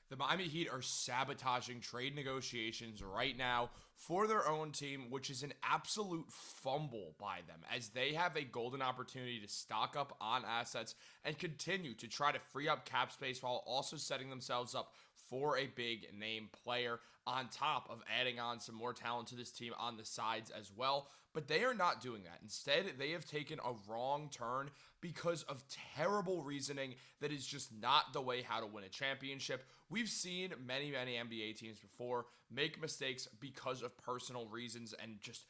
The Miami Heat are sabotaging trade negotiations right now for their own team, which is an absolute fumble by them, as they have a golden opportunity to stock up on assets and continue to try to free up cap space while also setting themselves up for a big name player on top of adding on some more talent to this team on the sides as well. But they are not doing that. Instead, they have taken a wrong turn because of terrible reasoning that is just not the way how to win a championship. We've seen many NBA teams before make mistakes because of personal reasons and just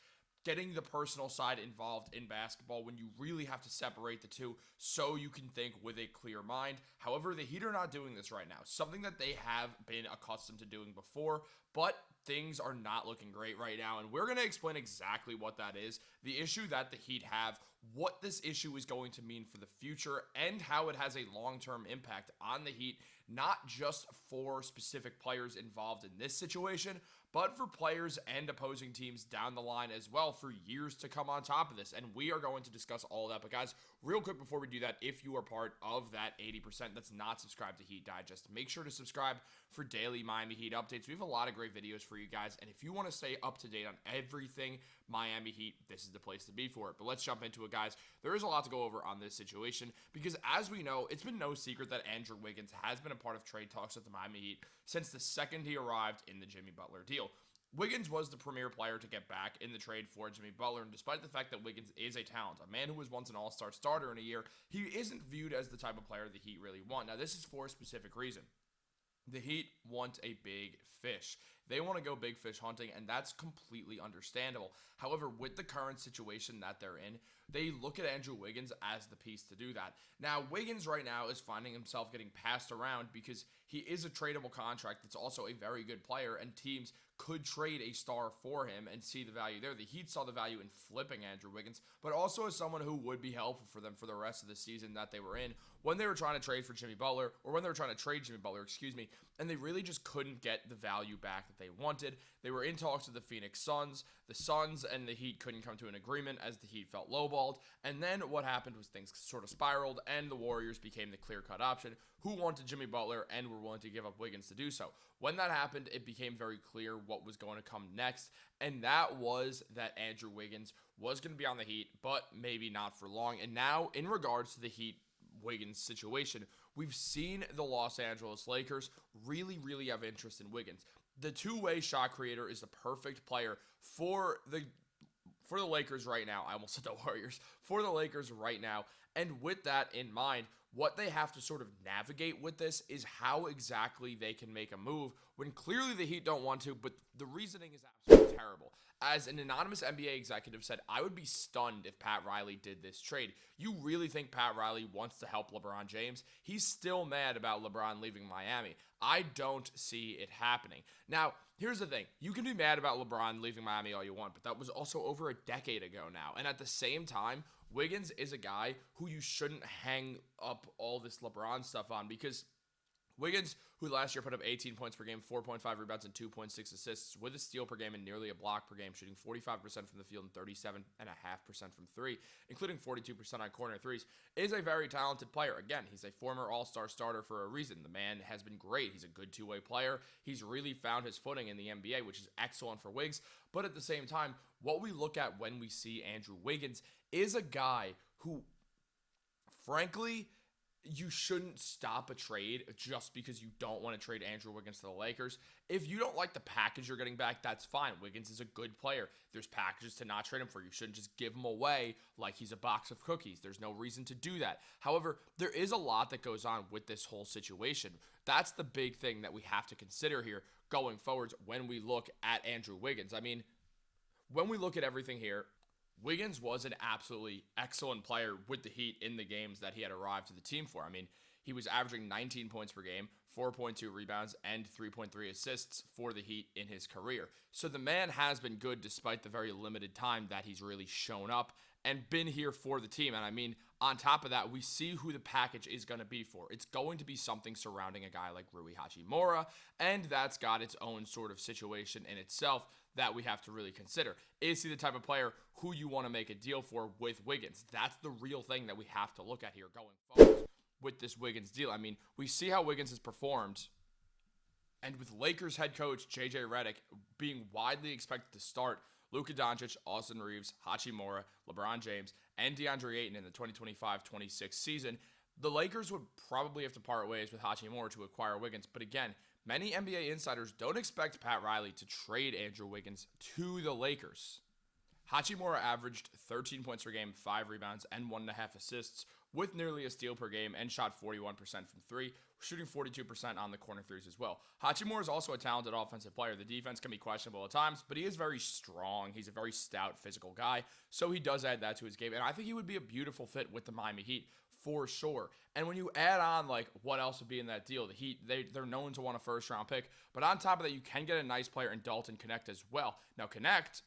getting the personal side involved in basketball when you really have to separate the two so you can think with a clear mind. However, the Heat are not doing this right now, something that they have been accustomed to doing before, but things are not looking great right now, and we're going to explain exactly what that is, the issue that the Heat have, what this issue is going to mean for the future, and how it has a long-term impact on the Heat, not just for specific players involved in this situation, but for players and opposing teams down the line as well for years to come on top of this. And we are going to discuss all that. But guys, real quick before we do that, if you are part of that 80% that's not subscribed to Heat Digest, make sure to subscribe for daily Miami Heat updates. We have a lot of great videos for you guys. And if you want to stay up to date on everything Miami Heat, this is the place to be for it. But let's jump into it, guys. There is a lot to go over on this situation because, as we know, it's been no secret that Andrew Wiggins has been a part of trade talks with the Miami Heat since the second he arrived in the Jimmy Butler deal. Wiggins was the premier player to get back in the trade for Jimmy Butler, and despite the fact that Wiggins is a talent, a man who was once an all-star starter in a year, he isn't viewed as the type of player the Heat really want. Now, this is for a specific reason. The Heat want a big fish. They want to go big fish hunting, and that's completely understandable. However, with the current situation that they're in, they look at Andrew Wiggins as the piece to do that. Now, Wiggins right now is finding himself getting passed around because he is a tradable contract that's also a very good player, and teams could trade a star for him and see the value there. The Heat saw the value in flipping Andrew Wiggins, but also as someone who would be helpful for them for the rest of the season that they were in when they were trying to trade for Jimmy Butler, or when they were trying to trade Jimmy Butler, and they really just couldn't get the value back that they wanted. They were in talks with the Phoenix Suns. The Suns and the Heat couldn't come to an agreement as the Heat felt lowballed, and then what happened was things sort of spiraled, and the Warriors became the clear-cut option who wanted Jimmy Butler and were willing to give up Wiggins to do so. When that happened, it became very clear what was going to come next, and that was that Andrew Wiggins was going to be on the Heat, but maybe not for long. And now, in regards to the Heat-Wiggins situation, we've seen the Los Angeles Lakers really have interest in Wiggins. The two-way shot creator is the perfect player for the Lakers right now. I almost said the Warriors. For the Lakers right now. And with that in mind, what they have to sort of navigate with this is how exactly they can make a move when clearly the Heat don't want to, but the reasoning is absolutely terrible. As an anonymous NBA executive said, I would be stunned if Pat Riley did this trade. You really think Pat Riley wants to help LeBron James? He's still mad about LeBron leaving Miami. I don't see it happening. Now, here's the thing. You can be mad about LeBron leaving Miami all you want, but that was also over a decade ago now. And at the same time, Wiggins is a guy who you shouldn't hang up all this LeBron stuff on, because Wiggins, who last year put up 18 points per game, 4.5 rebounds, and 2.6 assists, with a steal per game and nearly a block per game, shooting 45% from the field and 37.5% from three, including 42% on corner threes, is a very talented player. Again, he's a former all-star starter for a reason. The man has been great. He's a good two-way player. He's really found his footing in the NBA, which is excellent for Wiggs. But at the same time, what we look at when we see Andrew Wiggins is a guy who, frankly, you shouldn't stop a trade just because you don't want to trade Andrew Wiggins to the Lakers. If you don't like the package you're getting back, that's fine. Wiggins is a good player. There's packages to not trade him for. You shouldn't just give him away like he's a box of cookies. There's no reason to do that. However, there is a lot that goes on with this whole situation. That's the big thing that we have to consider here going forwards when we look at Andrew Wiggins. I mean, when we look at everything here, Wiggins was an absolutely excellent player with the Heat in the games that he had arrived to the team for. I mean, he was averaging 19 points per game, 4.2 rebounds, and 3.3 assists for the Heat in his career. So the man has been good despite the very limited time that he's really shown up and been here for the team. And I mean, on top of that, we see who the package is going to be for. It's going to be something surrounding a guy like Rui Hachimura, and that's got its own sort of situation in itself that we have to really consider. Is he the type of player who you want to make a deal for with Wiggins? That's the real thing that we have to look at here going forward with this Wiggins deal. I mean, we see how Wiggins has performed And with Lakers head coach JJ Redick being widely expected to start Luka Doncic, Austin Reeves, Hachimura, LeBron James, and DeAndre Ayton in the 2025-26 season, the Lakers would probably have to part ways with Hachimura to acquire Wiggins. But again, many NBA insiders don't expect Pat Riley to trade Andrew Wiggins to the Lakers. Hachimura averaged 13 points per game, 5 rebounds, and 1.5 assists, with nearly a steal per game, and shot 41% from 3, shooting 42% on the corner threes as well. Hachimura is also a talented offensive player. The defense can be questionable at times, but he is very strong. He's a very stout, physical guy, so he does add that to his game, and I think he would be a beautiful fit with the Miami Heat for sure. And when you add on, like, what else would be in that deal, the Heat, they're known to want a first-round pick, but on top of that, you can get a nice player in Dalton Knecht as well. Now, Knecht,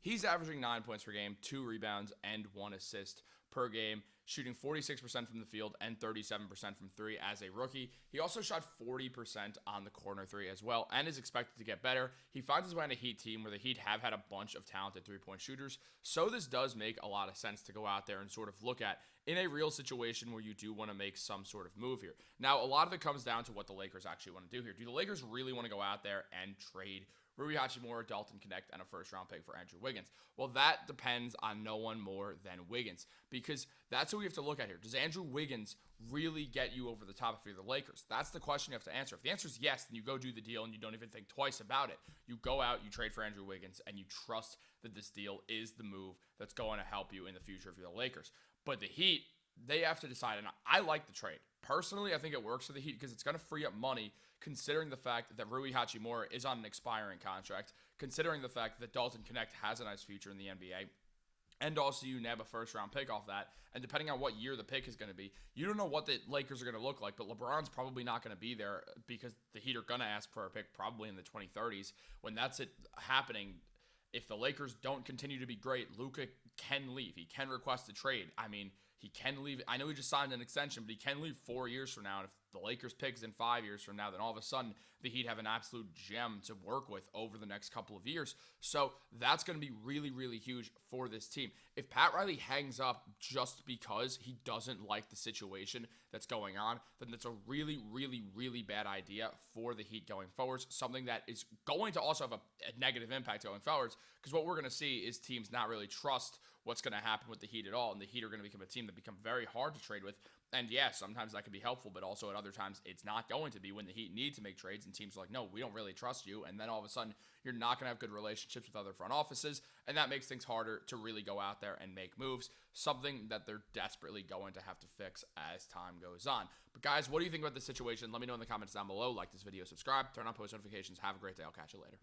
he's averaging 9 points per game, 2 rebounds, and 1 assist per game, shooting 46% from the field and 37% from 3 as a rookie. He also shot 40% on the corner 3 as well, and is expected to get better. He finds his way on a Heat team where the Heat have had a bunch of talented three-point shooters, so this does make a lot of sense to go out there and sort of look at in a real situation where you do want to make some sort of move here. Now, a lot of it comes down to what the Lakers actually want to do here. Do the Lakers really want to go out there and trade Rui Hachimura, Dalton Knecht, and a first-round pick for Andrew Wiggins? Well, that depends on no one more than Wiggins, because that's what we have to look at here. Does Andrew Wiggins really get you over the top if you're the Lakers? That's the question you have to answer. If the answer is yes, then you go do the deal and you don't even think twice about it. You go out, you trade for Andrew Wiggins, and you trust that this deal is the move that's going to help you in the future if you're the Lakers. But the Heat, they have to decide, and I like the trade. Personally, I think it works for the Heat because it's going to free up money, considering the fact that Rui Hachimura is on an expiring contract, considering the fact that Dalton Knecht has a nice future in the NBA, and also you nab a first-round pick off that, and depending on what year the pick is going to be, you don't know what the Lakers are going to look like, but LeBron's probably not going to be there because the Heat are going to ask for a pick probably in the 2030s. When that's it happening, if the Lakers don't continue to be great, Luka can leave. He can request a trade. I mean, he can leave. I know he just signed an extension, but he can leave 4 years from now. And if the Lakers picks in 5 years from now, then all of a sudden the Heat have an absolute gem to work with over the next couple of years. So that's going to be really, really huge for this team. If Pat Riley hangs up just because he doesn't like the situation that's going on, then that's a really, really, really bad idea for the Heat going forwards. Something that is going to also have a negative impact going forwards, because what we're going to see is teams not really trust what's going to happen with the Heat at all, and the Heat are going to become a team that become very hard to trade with. And yeah, sometimes that can be helpful, but also at other times it's not going to be when the Heat need to make trades and teams are like, no, we don't really trust you. And then all of a sudden you're not going to have good relationships with other front offices, and that makes things harder to really go out there and make moves, something that they're desperately going to have to fix as time goes on. But guys, what do you think about this situation? Let me know in the comments down below. Like this video, subscribe, turn on post notifications. Have a great day. I'll catch you later.